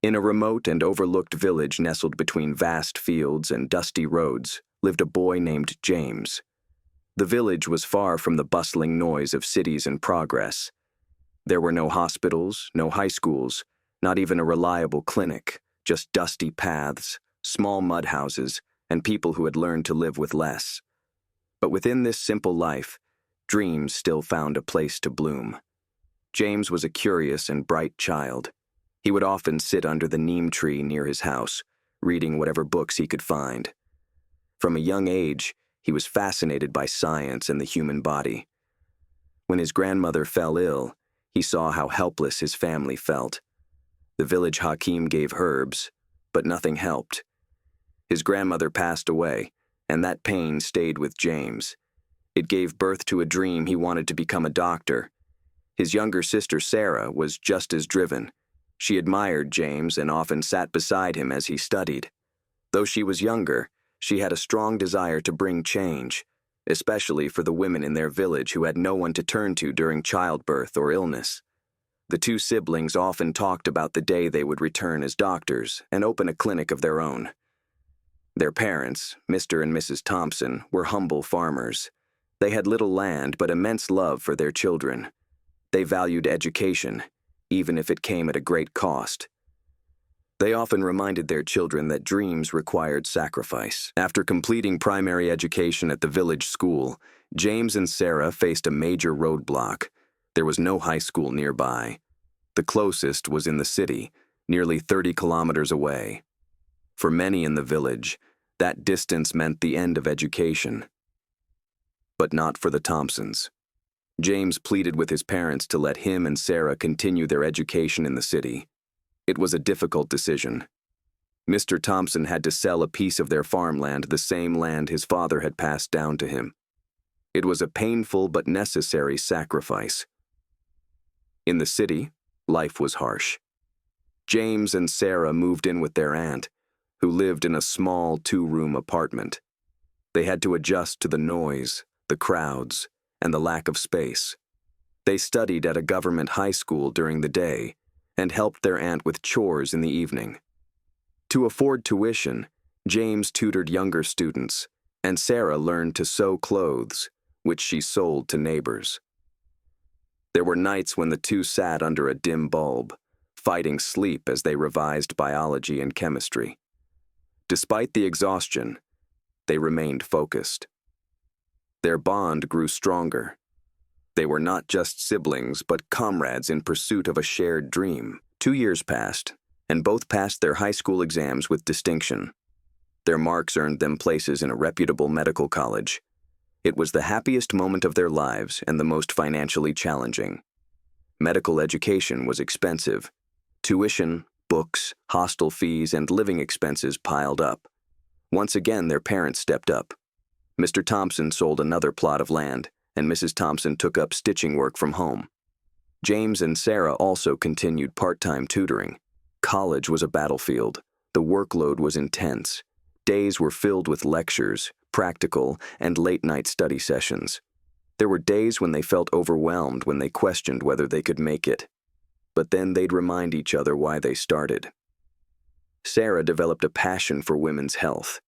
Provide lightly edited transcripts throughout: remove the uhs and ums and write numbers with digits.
In a remote and overlooked village nestled between vast fields and dusty roads lived a boy named James. The village was far from the bustling noise of cities in progress. There were no hospitals, no high schools, not even a reliable clinic, just dusty paths, small mud houses, and people who had learned to live with less. But within this simple life, dreams still found a place to bloom. James was a curious and bright child. He would often sit under the neem tree near his house, reading whatever books he could find. From a young age, he was fascinated by science and the human body. When his grandmother fell ill, he saw how helpless his family felt. The village hakim gave herbs, but nothing helped. His grandmother passed away, and that pain stayed with James. It gave birth to a dream he wanted to become a doctor. His younger sister Sarah was just as driven. She admired James and often sat beside him as he studied. Though she was younger, she had a strong desire to bring change, especially for the women in their village who had no one to turn to during childbirth or illness. The two siblings often talked about the day they would return as doctors and open a clinic of their own. Their parents, Mr. and Mrs. Thompson, were humble farmers. They had little land but immense love for their children. They valued education, even if it came at a great cost. They often reminded their children that dreams required sacrifice. After completing primary education at the village school, James and Sarah faced a major roadblock. There was no high school nearby. The closest was in the city, nearly 30 kilometers away. For many in the village, that distance meant the end of education. But not for the Thompsons. James pleaded with his parents to let him and Sarah continue their education in the city. It was a difficult decision. Mr. Thompson had to sell a piece of their farmland, the same land his father had passed down to him. It was a painful but necessary sacrifice. In the city, life was harsh. James and Sarah moved in with their aunt, who lived in a small 2-room apartment. They had to adjust to the noise, the crowds, and the lack of space. They studied at a government high school during the day and helped their aunt with chores in the evening. To afford tuition, James tutored younger students, and Sarah learned to sew clothes, which she sold to neighbors. There were nights when the two sat under a dim bulb, fighting sleep as they revised biology and chemistry. Despite the exhaustion, they remained focused. Their bond grew stronger. They were not just siblings, but comrades in pursuit of a shared dream. 2 years passed, and both passed their high school exams with distinction. Their marks earned them places in a reputable medical college. It was the happiest moment of their lives and the most financially challenging. Medical education was expensive. Tuition, books, hostel fees, and living expenses piled up. Once again, their parents stepped up. Mr. Thompson sold another plot of land, and Mrs. Thompson took up stitching work from home. James and Sarah also continued part-time tutoring. College was a battlefield. The workload was intense. Days were filled with lectures, practical, and late-night study sessions. There were days when they felt overwhelmed, when they questioned whether they could make it. But then they'd remind each other why they started. Sarah developed a passion for women's health.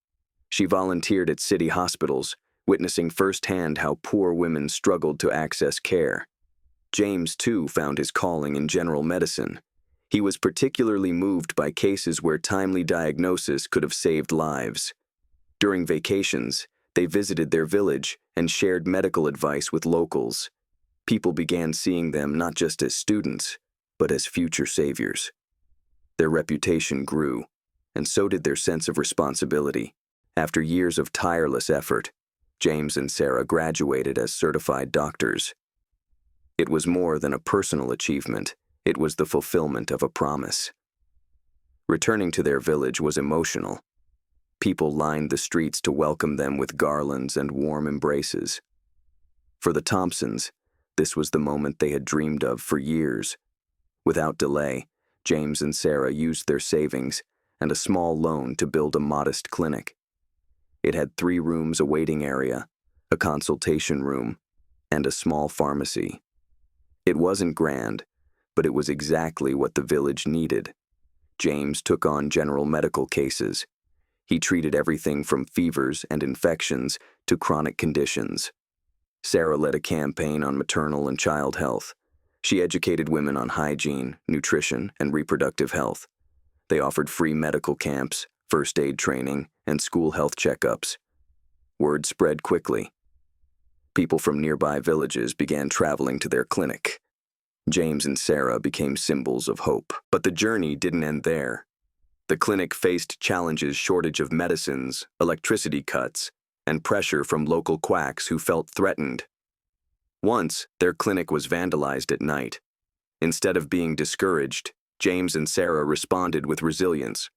She volunteered at city hospitals, witnessing firsthand how poor women struggled to access care. James, too, found his calling in general medicine. He was particularly moved by cases where timely diagnosis could have saved lives. During vacations, they visited their village and shared medical advice with locals. People began seeing them not just as students, but as future saviors. Their reputation grew, and so did their sense of responsibility. After years of tireless effort, James and Sarah graduated as certified doctors. It was more than a personal achievement. It was the fulfillment of a promise. Returning to their village was emotional. People lined the streets to welcome them with garlands and warm embraces. For the Thompsons, this was the moment they had dreamed of for years. Without delay, James and Sarah used their savings and a small loan to build a modest clinic. It had 3 rooms, a waiting area, a consultation room, and a small pharmacy. It wasn't grand, but it was exactly what the village needed. James took on general medical cases. He treated everything from fevers and infections to chronic conditions. Sarah led a campaign on maternal and child health. She educated women on hygiene, nutrition, and reproductive health. They offered free medical camps, first aid training, and school health checkups. Word spread quickly. People from nearby villages began traveling to their clinic. James and Sarah became symbols of hope. But the journey didn't end there. The clinic faced challenges: shortage of medicines, electricity cuts, and pressure from local quacks who felt threatened. Once, their clinic was vandalized at night. Instead of being discouraged, James and Sarah responded with resilience.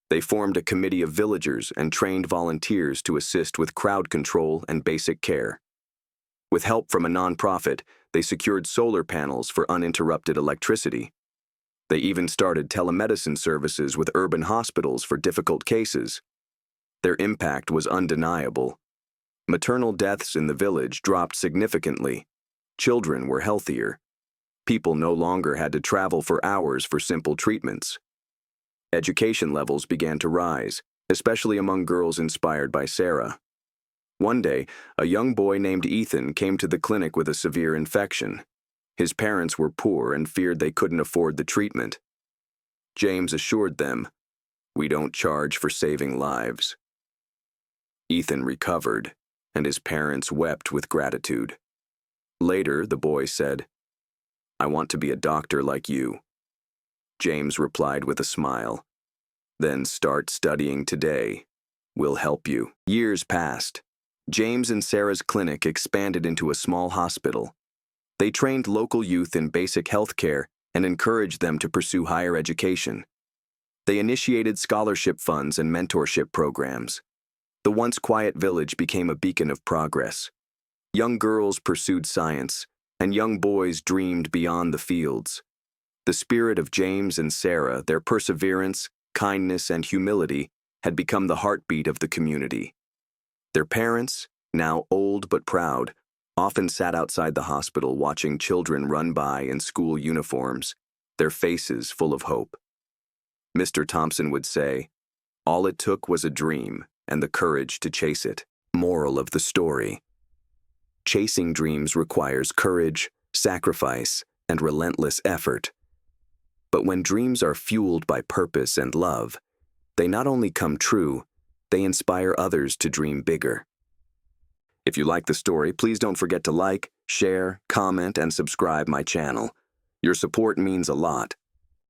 They formed a committee of villagers and trained volunteers to assist with crowd control and basic care. With help from a nonprofit, they secured solar panels for uninterrupted electricity. They even started telemedicine services with urban hospitals for difficult cases. Their impact was undeniable. Maternal deaths in the village dropped significantly. Children were healthier. People no longer had to travel for hours for simple treatments. Education levels began to rise, especially among girls inspired by Sarah. One day, a young boy named Ethan came to the clinic with a severe infection. His parents were poor and feared they couldn't afford the treatment. James assured them, "We don't charge for saving lives." Ethan recovered, and his parents wept with gratitude. Later, the boy said, "I want to be a doctor like you." James replied with a smile, "Then start studying today. We'll help you." Years passed. James and Sarah's clinic expanded into a small hospital. They trained local youth in basic health care and encouraged them to pursue higher education. They initiated scholarship funds and mentorship programs. The once quiet village became a beacon of progress. Young girls pursued science, and young boys dreamed beyond the fields. The spirit of James and Sarah, their perseverance, kindness, and humility, had become the heartbeat of the community. Their parents, now old but proud, often sat outside the hospital watching children run by in school uniforms, their faces full of hope. Mr. Thompson would say, "All it took was a dream and the courage to chase it." Moral of the story: chasing dreams requires courage, sacrifice, and relentless effort. But when dreams are fueled by purpose and love, they not only come true, they inspire others to dream bigger. If you like the story, please don't forget to like, share, comment, and subscribe my channel. Your support means a lot.